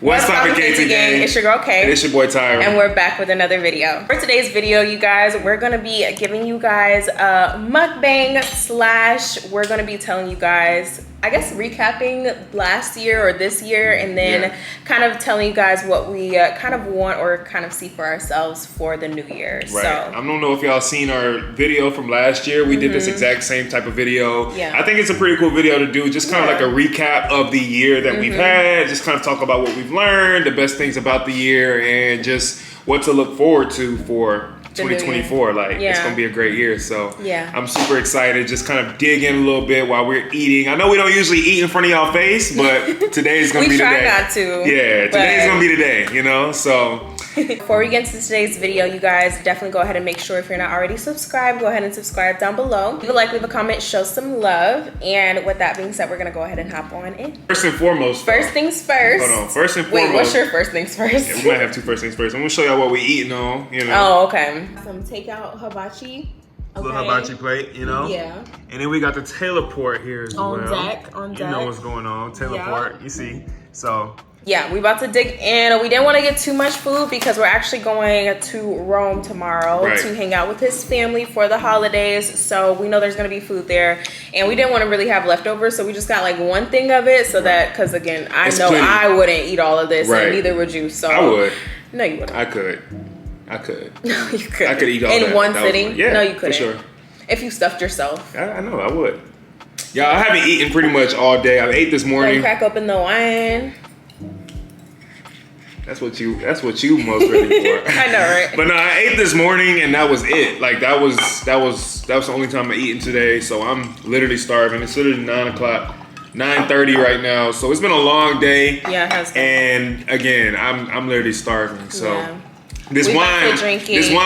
What's poppin' Katie gang? It's your girl Kay. And it's your boy Tyra. And we're back with another video. For today's video, you guys, we're gonna be giving you guys a mukbang / we're gonna be telling you guys, I guess, recapping last year or this year, and then kind of telling you guys what we kind of want or kind of see for ourselves for the new year. Right. So I don't know if y'all seen our video from last year. We did this exact same type of video. Yeah. I think it's a pretty cool video to do. Just kind of like a recap of the year that we've had. Just kind of talk about what we've learned, the best things about the year, and just what to look forward to for 2024. Like, it's gonna be a great year. So I'm super excited. Just kind of dig in a little bit while we're eating. I know we don't usually eat in front of y'all face, but today's gonna be the day. We try not to. Yeah, today's gonna be the day, you know? So before we get into today's video, you guys definitely go ahead and make sure, if you're not already subscribed, go ahead and subscribe down below. Leave a like, leave a comment, show some love. And with that being said, we're gonna go ahead and hop on in. First and foremost. First things first. Hold on. First and foremost. Wait, what's your first things first? Yeah, we might have two first things first. I'm gonna show y'all what we eating on, you know. Oh, okay. Some takeout hibachi. A little hibachi plate, you know? Yeah. And then we got the Taylorport here as well. On deck. You know what's going on. Taylorport, you see. So yeah, we about to dig in. We didn't want to get too much food because we're actually going to Rome tomorrow to hang out with his family for the holidays. So we know there's going to be food there. And we didn't want to really have leftovers, so we just got like one thing of it so that, because again, I know I wouldn't eat all of this, and neither would you. So I would. No, you wouldn't. I could. No, you could. I could eat all that. In one sitting? Yeah, no, you couldn't. for sure. If you stuffed yourself. I know, I would. Yeah, I haven't eaten pretty much all day. I ate this morning. Don't crack open the wine. That's what you most ready for. I know, right? But no, I ate this morning and that was it. Like that was the only time I eaten today. So I'm literally starving. It's literally 9:30 right now. So it's been a long day. Yeah, it has been. And again, I'm literally starving. So this wine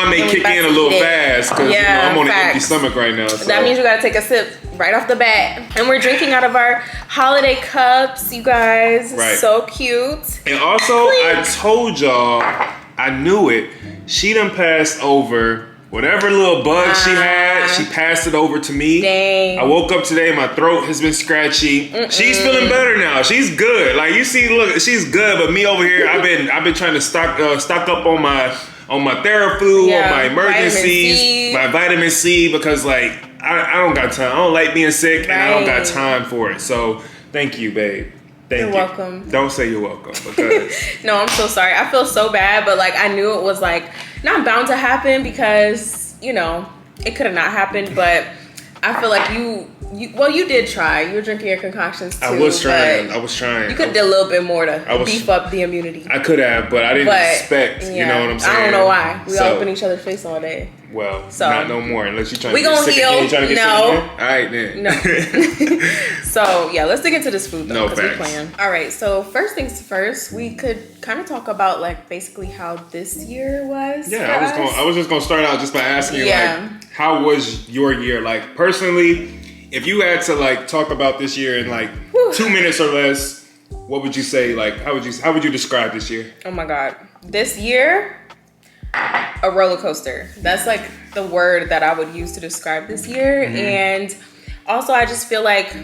may kick in a little fast because I'm on an empty stomach right now. So that means you gotta take a sip right off the bat. And we're drinking out of our holiday cups, you guys. Right. So cute. And also, I told y'all, I knew it. She done passed over whatever little bug she had. She passed it over to me. Dang. I woke up today, my throat has been scratchy. She's feeling better now. She's good. Like you see, look, she's good. But me over here, I've been trying to stock up on my TheraFlu, on my emergencies, my vitamin C, because like I don't got time. I don't like being sick, and I don't got time for it. So thank you, babe. You're welcome. Don't say you're welcome, because no, I'm so sorry. I feel so bad, but like I knew it was like not bound to happen because, you know, it could have not happened, but I feel like you did try. You were drinking your concoctions too. I was trying. You could have did a little bit more to beef up the immunity. I could have, but I didn't expect, you know what I'm saying? I don't know why. We all up in each other's face all day. Well, not no more, unless you're trying to get sick again. You trying to get sick again? All right, then. No. So, yeah, let's dig into this food, though, because we're playing. All right, so first things first, we could kind of talk about, like, basically how this year was. Yeah, I was just going to start out just by asking you, like, how was your year? Like, personally, if you had to, like, talk about this year in, like, 2 minutes or less, what would you say? Like, how would you describe this year? Oh, my God. This year, a roller coaster. That's like the word that I would use to describe this year. And also I just feel like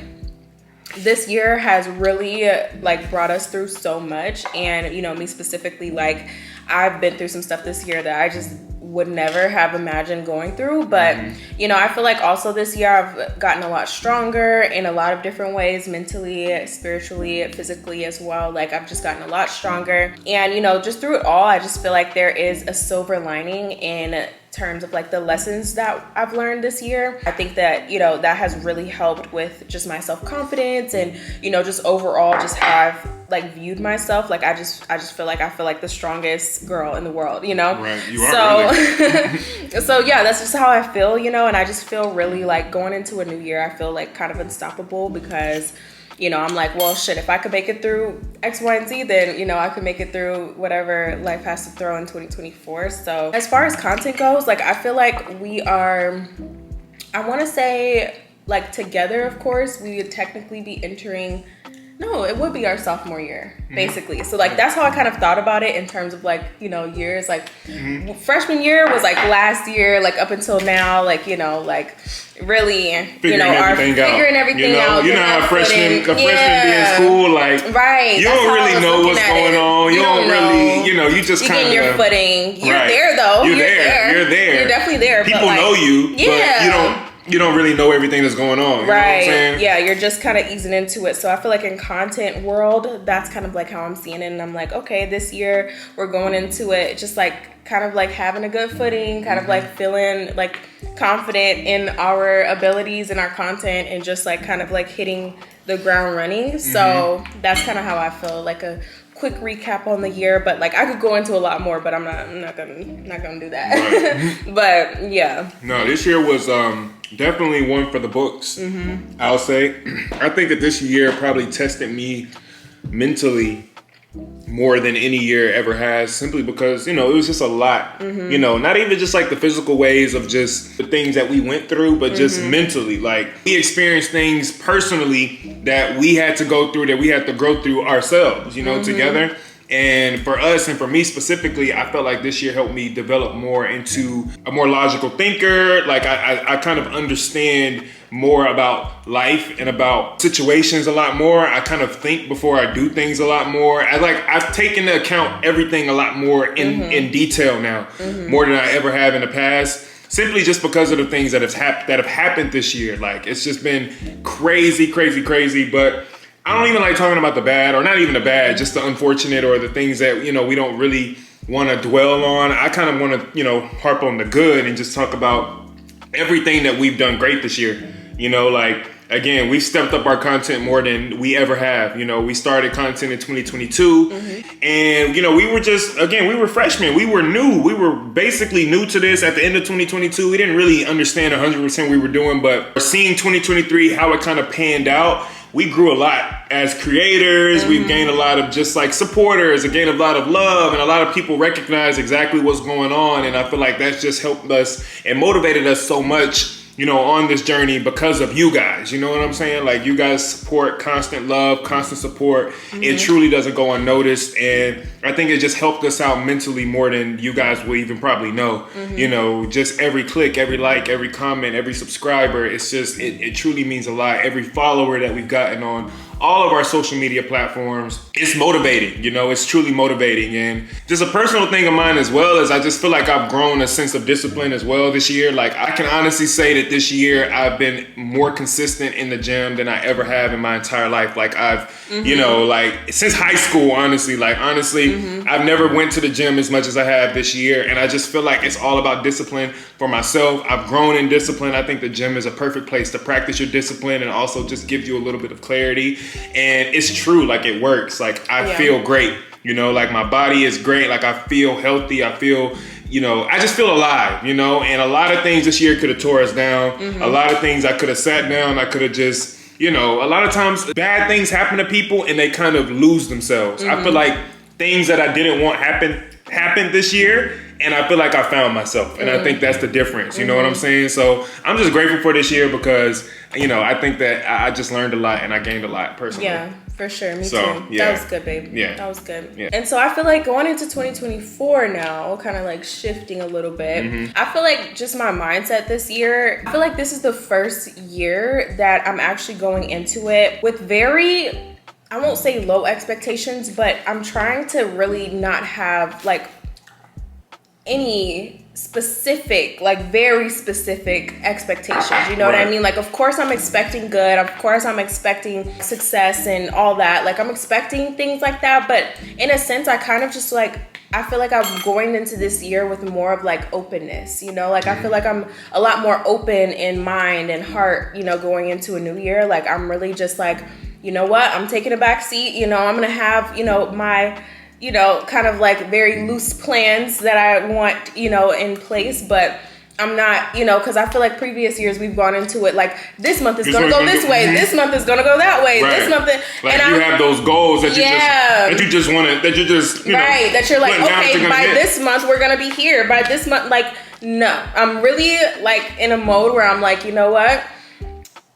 this year has really like brought us through so much. And you know, me specifically, like I've been through some stuff this year that I just would never have imagined going through. But you know, I feel like also this year I've gotten a lot stronger in a lot of different ways, mentally, spiritually, physically as well. Like I've just gotten a lot stronger. And you know, just through it all, I just feel like there is a silver lining in terms of like the lessons that I've learned this year. I think that, you know, that has really helped with just my self-confidence and, you know, just overall just how I've like viewed myself. Like I just feel like the strongest girl in the world, you know? Right. You are really. So yeah, that's just how I feel, you know, and I just feel really like going into a new year, I feel like kind of unstoppable because, you know, I'm like, well, shit, if I could make it through X, Y, and Z, then, you know, I could make it through whatever life has to throw in 2024. So as far as content goes, like, I feel like we are, I want to say, like, together, of course, we would technically be entering No, it would be our sophomore year, basically. So like that's how I kind of thought about it in terms of like, you know, years. Like freshman year was like last year, like up until now, like, you know, like really, figuring everything out. You know how a freshman be in school, like you don't really know what's going on. You don't really, you know, you just kind of your footing. You're there though. You're there. You're definitely there. People know you, but you don't really know everything that's going on. You know what I'm saying? Yeah, you're just kind of easing into it. So I feel like in content world, that's kind of like how I'm seeing it. And I'm like, okay, this year we're going into it just like kind of like having a good footing, kind of like feeling like confident in our abilities and our content and just like kind of like hitting the ground running. So that's kind of how I feel, like a quick recap on the year, but like I could go into a lot more, but I'm not gonna do that. Right. But yeah. No, this year was definitely one for the books. I'll say. I think that this year probably tested me mentally more than any year ever has, simply because, you know, it was just a lot. You know, not even just like the physical ways of just the things that we went through, but just mentally. Like we experienced things personally that we had to go through, that we had to grow through ourselves, you know, together. And for us, and for me specifically, I felt like this year helped me develop more into a more logical thinker. Like I kind of understand more about life and about situations a lot more. I kind of think before I do things a lot more. I've taken into account everything a lot more in detail now, more than I ever have in the past. Simply just because of the things that have happened this year. Like it's just been crazy. But I don't even like talking about the bad, or not even the bad, just the unfortunate or the things that, you know, we don't really want to dwell on. I kind of want to, you know, harp on the good and just talk about everything that we've done great this year. You know, like, again, we've stepped up our content more than we ever have. You know, we started content in 2022 and, you know, we were freshmen. We were new. We were basically new to this at the end of 2022. We didn't really understand 100% what we were doing, but seeing 2023, how it kind of panned out, we grew a lot as creators. We've gained a lot of just like supporters, gained a lot of love, and a lot of people recognize exactly what's going on. And I feel like that's just helped us and motivated us so much, you know, on this journey because of you guys. You know what I'm saying? Like you guys support, constant love, constant support. It truly doesn't go unnoticed. And I think it just helped us out mentally more than you guys will even probably know. You know, just every click, every like, every comment, every subscriber, it's just, it truly means a lot. Every follower that we've gotten on all of our social media platforms, it's motivating, you know, it's truly motivating. And just a personal thing of mine as well is I just feel like I've grown a sense of discipline as well this year. Like I can honestly say that this year I've been more consistent in the gym than I ever have in my entire life. Like I've, you know, like since high school, honestly, I've never went to the gym as much as I have this year. And I just feel like it's all about discipline for myself. I've grown in discipline. I think the gym is a perfect place to practice your discipline and also just gives you a little bit of clarity. And it's true, like it works. Like I feel great, you know, like my body is great. Like I feel healthy. I feel, you know, I just feel alive, you know, and a lot of things this year could have tore us down. A lot of things I could have sat down. I could have just, you know, a lot of times bad things happen to people and they kind of lose themselves. I feel like things that I didn't want happened this year. And I feel like I found myself. And I think that's the difference. You know what I'm saying? So I'm just grateful for this year because, you know, I think that I just learned a lot and I gained a lot personally. Yeah, for sure. Me too. Yeah. That was good, babe. Yeah. That was good. Yeah. And so I feel like going into 2024 now, kind of like shifting a little bit. I feel like just my mindset this year, I feel like this is the first year that I'm actually going into it with very, I won't say low expectations, but I'm trying to really not have like any specific, like very specific expectations. You know what I mean? Like, of course I'm expecting good. Of course I'm expecting success and all that. Like I'm expecting things like that. But in a sense, I kind of just like, I feel like I'm going into this year with more of like openness, you know, like I feel like I'm a lot more open in mind and heart, you know, going into a new year. Like I'm really just like, you know what, I'm taking a back seat, you know, I'm going to have, you know, my, you know, kind of like very loose plans that I want, you know, in place, but I'm not, you know, because I feel like previous years we've gone into it like this month is going to go this way, this month is going to go that way, this month, like and you have those goals that you just want to, that you just, you know, that you're like, okay, by this month we're going to be here, by this month, like, no, I'm really like in a mode where I'm like, you know what,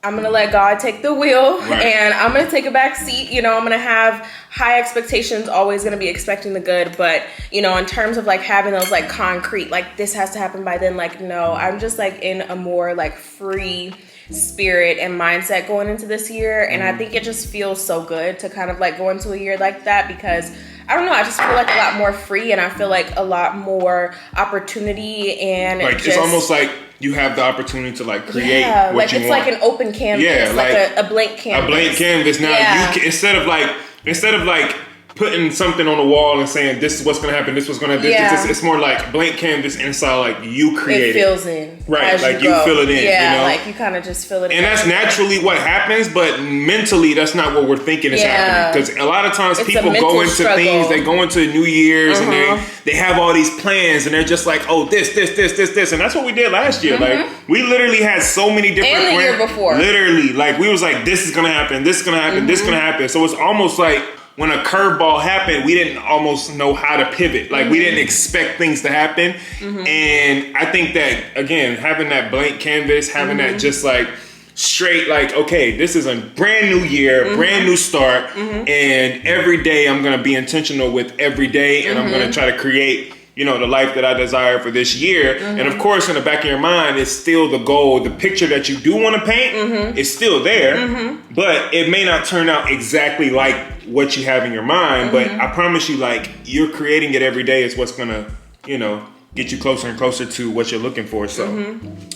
I'm gonna let God take the wheel, Right. and I'm gonna take a back seat. You know, I'm gonna have high expectations, always gonna be expecting the good, but you know, in terms of like having those like concrete, like this has to happen by then, like no, I'm just like in a more like free spirit and mindset going into this year, and I think it just feels so good to kind of like go into a year like that, because I don't know, I just feel like a lot more free, and I feel like a lot more opportunity, and Like just, it's almost like you have the opportunity to like create what like you it's want. like an open canvas, Yeah, like a blank canvas. A blank canvas. Now Yeah. you can, instead of like putting something on the wall and saying this is what's gonna happen, this was gonna this, Yeah. this, it's more like blank canvas inside, like you create It feels in, Right, as like you go. fill it in, Yeah, you know? like you kind of just fill it in. And that's naturally what happens, but mentally that's not what we're thinking is Yeah. happening. Because a lot of times It's a people mental go into struggle. things, they go into New Year's and Uh-huh. they have all these plans and they're just like, oh, this. And that's what we did last year. Like we literally had so many different And the year plans. before. Literally, like we was like, this is gonna happen, this is gonna happen, this is gonna happen. So it's almost like when a curveball happened, we didn't almost know how to pivot. Like we didn't expect things to happen. And I think that, again, having that blank canvas, having that just like straight, like, okay, this is a brand new year, brand new start. And every day I'm going to be intentional with every day. And I'm going to try to create, you know, the life that I desire for this year. And of course, in the back of your mind, it's still the goal. The picture that you do want to paint is still there, but it may not turn out exactly like what you have in your mind. But I promise you, like, you're creating it every day is what's going to, you know, get you closer and closer to what you're looking for. So I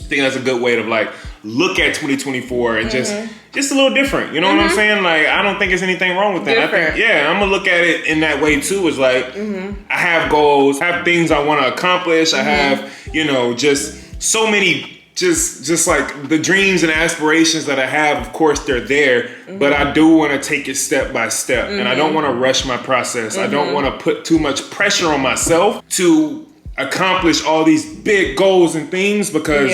think that's a good way to like look at 2024 and just a little different. You know what I'm saying? Like, I don't think there's anything wrong with that. I think, yeah, I'm gonna look at it in that way too. Is like, I have goals, I have things I want to accomplish. I have, you know, just so many, just like the dreams and aspirations that I have. Of course, they're there, but I do want to take it step by step, and I don't want to rush my process. I don't want to put too much pressure on myself to accomplish all these big goals and things, because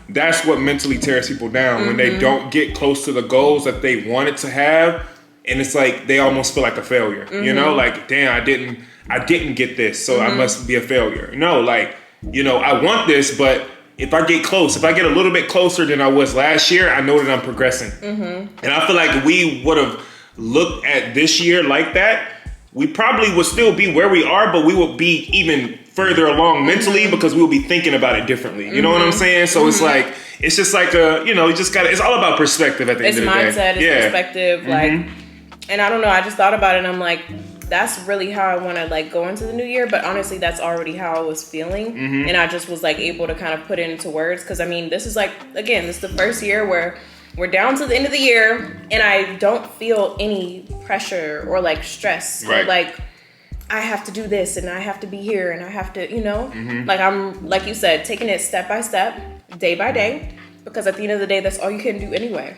that's what mentally tears people down when they don't get close to the goals that they wanted to have, and it's like they almost feel like a failure. You know, like, damn, I didn't get this, so I must be a failure. No, like, you know, I want this, but if I get close, if I get a little bit closer than I was last year, I know that I'm progressing. And I feel like we would have looked at this year like that, we probably would still be where we are, but we would be even further along mentally because we'll be thinking about it differently. You know what I'm saying? So it's like, it's just like a, you know, you just got to, it's all about perspective at the end of the day. It's mindset, it's perspective. Like, and I don't know, I just thought about it and I'm like, that's really how I want to like go into the new year. But honestly, that's already how I was feeling. And I just was like able to kind of put it into words. Cause I mean, this is like, again, this is the first year where we're down to the end of the year and I don't feel any pressure or like stress. Or like, I have to do this and I have to be here and I have to, you know, like I'm, like you said, taking it step by step, day by day, because at the end of the day, that's all you can do anyway.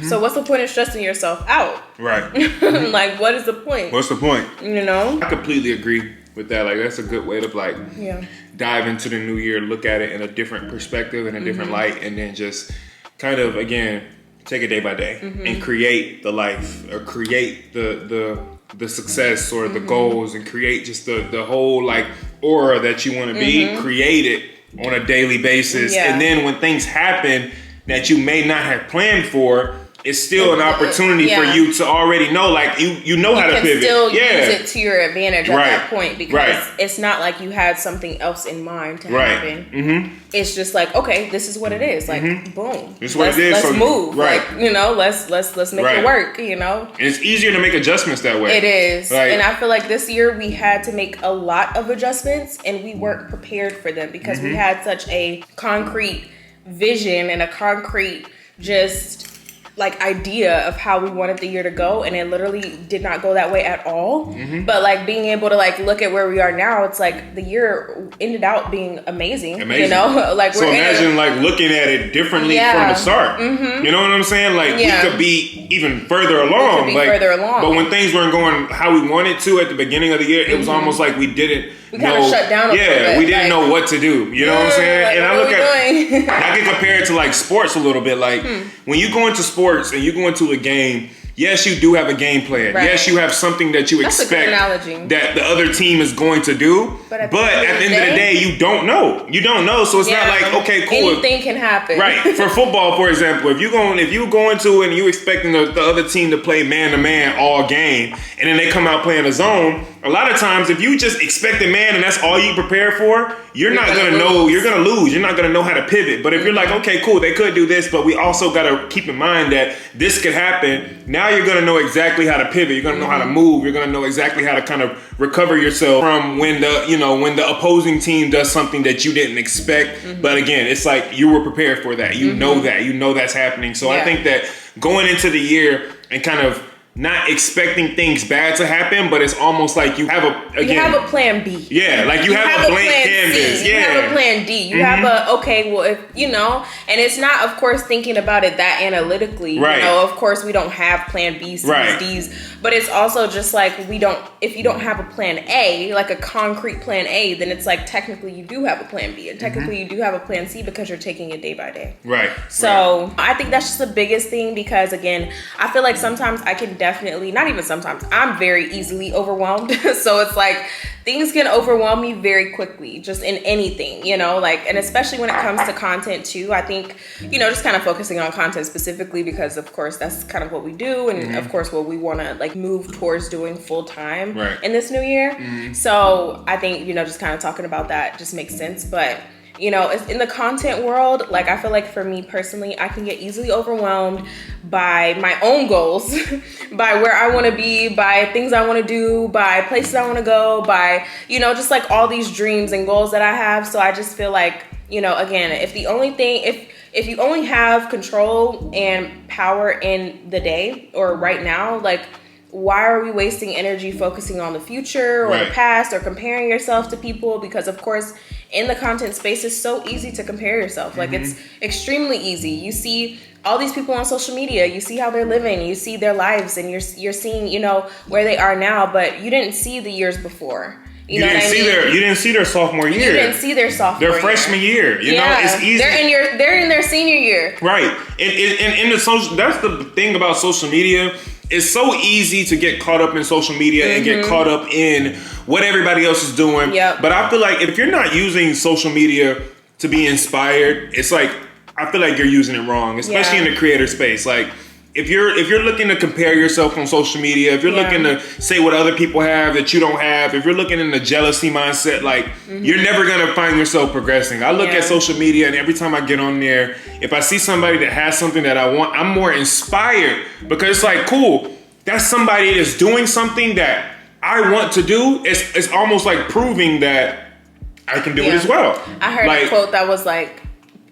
So what's the point of stressing yourself out? Right. Like, what is the point? What's the point? You know? I completely agree with that. Like, that's a good way to like dive into the new year, look at it in a different perspective and a different light, and then just kind of, again, take it day by day and create the life, or create the success or the goals, and create just the whole like aura that you want to be. Create it on a daily basis, and then when things happen that you may not have planned for, it's still an opportunity for you to already know, like you know how to pivot. You can still use it to your advantage at that point, because it's not like you had something else in mind to happen. It's just like, okay, this is what it is. Like, boom, this is what it is. Let's so, move. Like, you know, let's make it work. You know, and it's easier to make adjustments that way. It is, like, and I feel like this year we had to make a lot of adjustments, and we weren't prepared for them because we had such a concrete vision and a concrete just like idea of how we wanted the year to go, and it literally did not go that way at all. But like being able to like look at where we are now, it's like the year ended out being amazing. You know, like so imagine like looking at it differently from the start. You know what I'm saying? Like we could be even further along. But when things weren't going how we wanted to at the beginning of the year, it was almost like we didn't. We kind of shut down a little bit. We didn't know what to do. You know what I'm saying? Like, and I look at, I can compare it to like sports a little bit. Like when you go into sports and you go into a game, yes, you do have a game plan. Right. Yes, you have something that you That's a good expect analogy. that the other team is going to do. But at the end of the day, you don't know. You don't know. So it's not like, okay, cool. Anything can happen. Right. For football, for example, if you go into it and you expecting the other team to play man-to-man all game, and then they come out playing a zone, a lot of times if you just expect a man and that's all you prepare for, you're not going to know. You're going to lose. You're not going to know how to pivot. But if you're like, okay, cool, they could do this, but we also got to keep in mind that this could happen. Now you're going to know exactly how to pivot. You're going to know how to move. You're going to know exactly how to kind of recover yourself from when the opposing team does something that you didn't expect. But again, it's like you were prepared for that. You know that. You know that's happening. So I think that going into the year and kind of not expecting things bad to happen, but it's almost like you have a plan B. Yeah, like you have a blank canvas. You have a plan D. You have and it's not, of course, thinking about it that analytically. Right. You know, of course, we don't have plan B, C's, D's, but it's also just like if you don't have a plan A, like a concrete plan A, then it's like technically you do have a plan B, and technically you do have a plan C because you're taking it day by day. Right. So I think that's just the biggest thing, because again, I feel like sometimes I can definitely, not even sometimes, I'm very easily overwhelmed. So it's like things can overwhelm me very quickly, just in anything, and especially when it comes to content too. I think, just kind of focusing on content specifically, because of course that's kind of what we do. And of course what we want to like move towards doing full time in this new year. So I think, just kind of talking about that just makes sense. But in the content world, like I feel like for me personally, I can get easily overwhelmed by my own goals, by where I want to be, by things I want to do, by places I want to go, by, just like all these dreams and goals that I have. So I just feel like, again, if you only have control and power in the day or right now, like, why are we wasting energy focusing on the future or the past or comparing yourself to people? Because of course, in the content space, it's so easy to compare yourself. Like it's extremely easy. You see all these people on social media, you see how they're living, you see their lives, and you're seeing, where they are now, but you didn't see the years before. You didn't see their sophomore year. You didn't see their sophomore year. Their freshman year. You know, it's easy. They're in their senior year. Right. And in the social, that's the thing about social media. It's so easy to get caught up in social media and get caught up in what everybody else is doing. Yep. But I feel like if you're not using social media to be inspired, it's like, I feel like you're using it wrong, especially in the creator space. Like, if you're looking to compare yourself on social media, if you're looking to say what other people have that you don't have, if you're looking in the jealousy mindset, like you're never gonna find yourself progressing. I look at social media, and every time I get on there, if I see somebody that has something that I want, I'm more inspired, because it's like, cool, that's somebody that's doing something that I want to do. It's almost like proving that I can do it as well. I heard a quote that was like,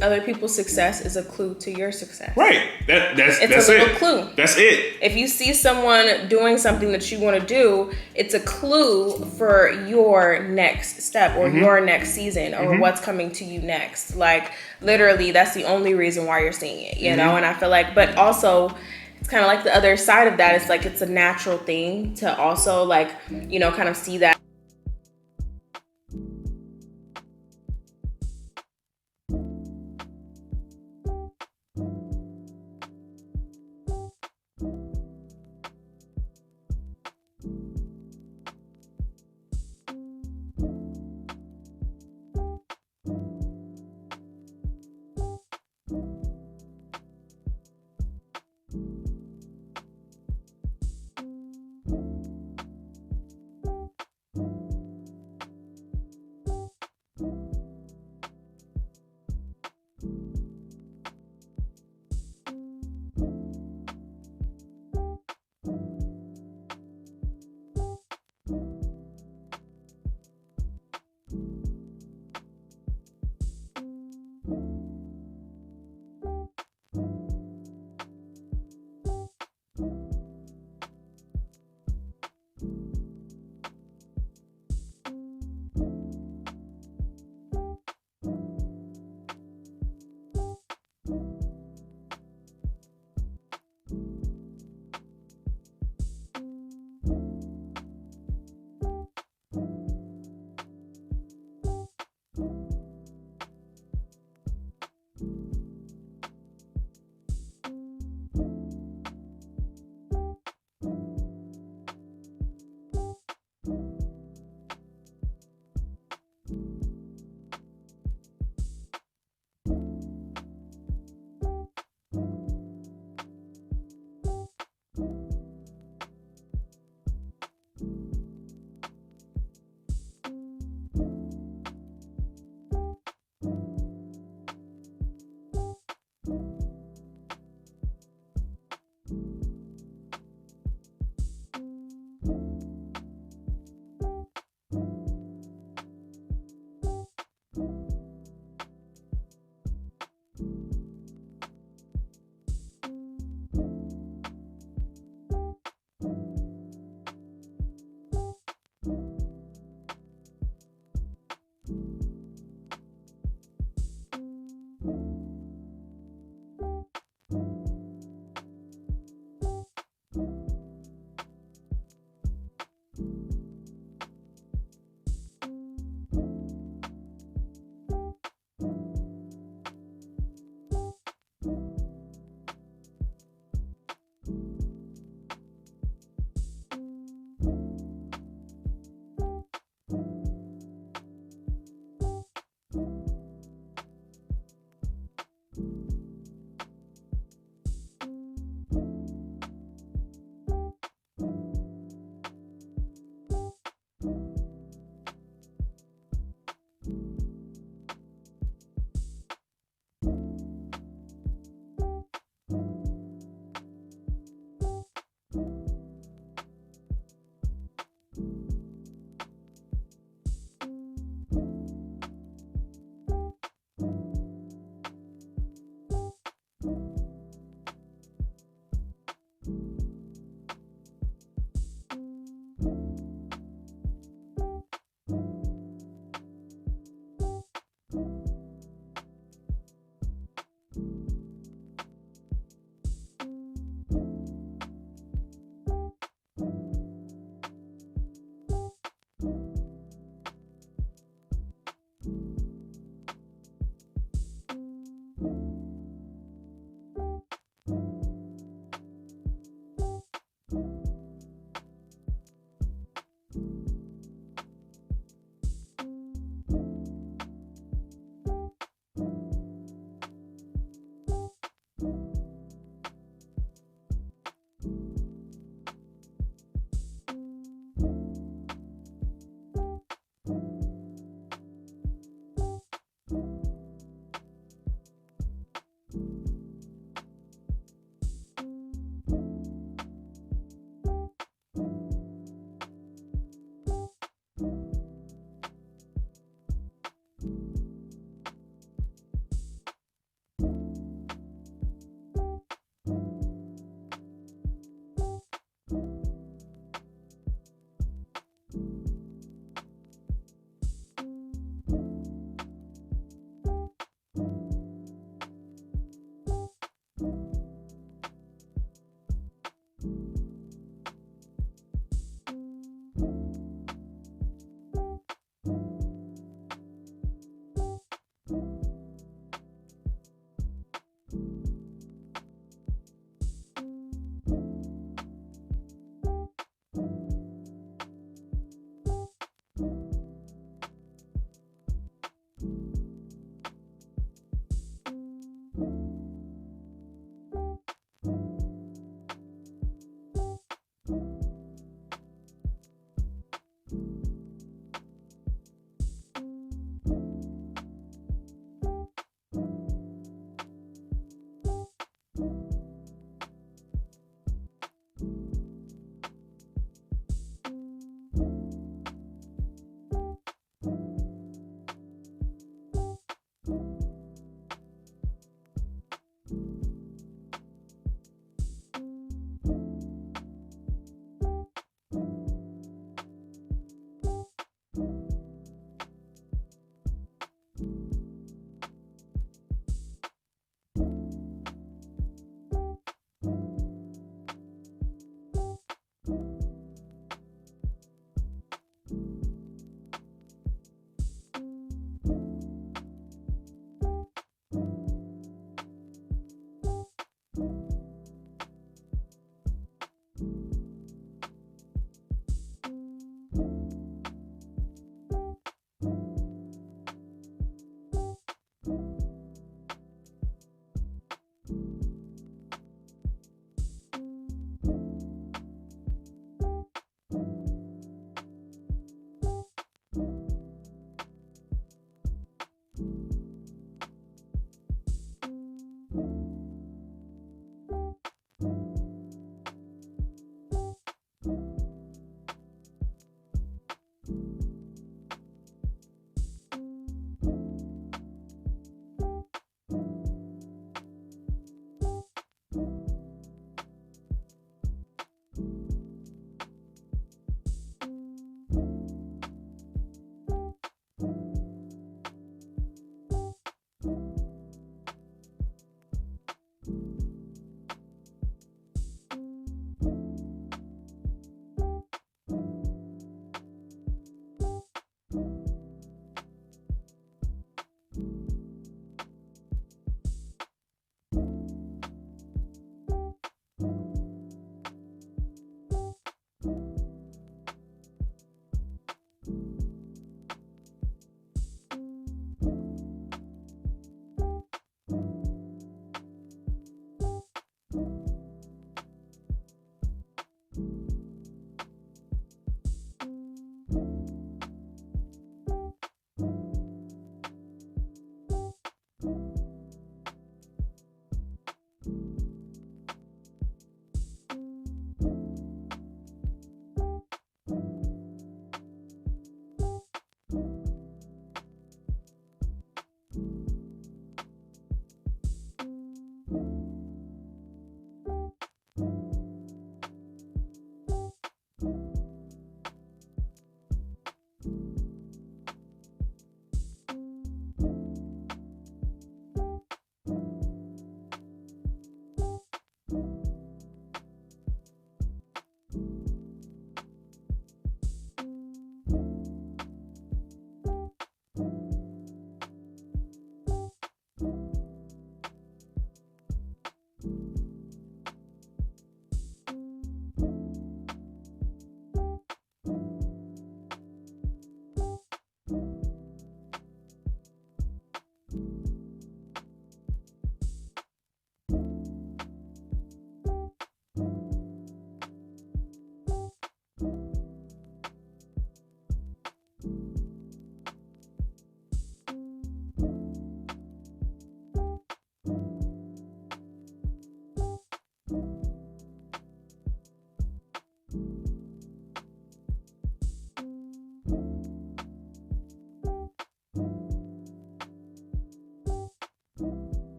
other people's success is a clue to your success. Right. That's a little clue. That's it. If you see someone doing something that you want to do, it's a clue for your next step or your next season or what's coming to you next. Like, literally, that's the only reason why you're seeing it, you know? And I feel like, but also, it's kind of like the other side of that. It's like, it's a natural thing to also, like, kind of see that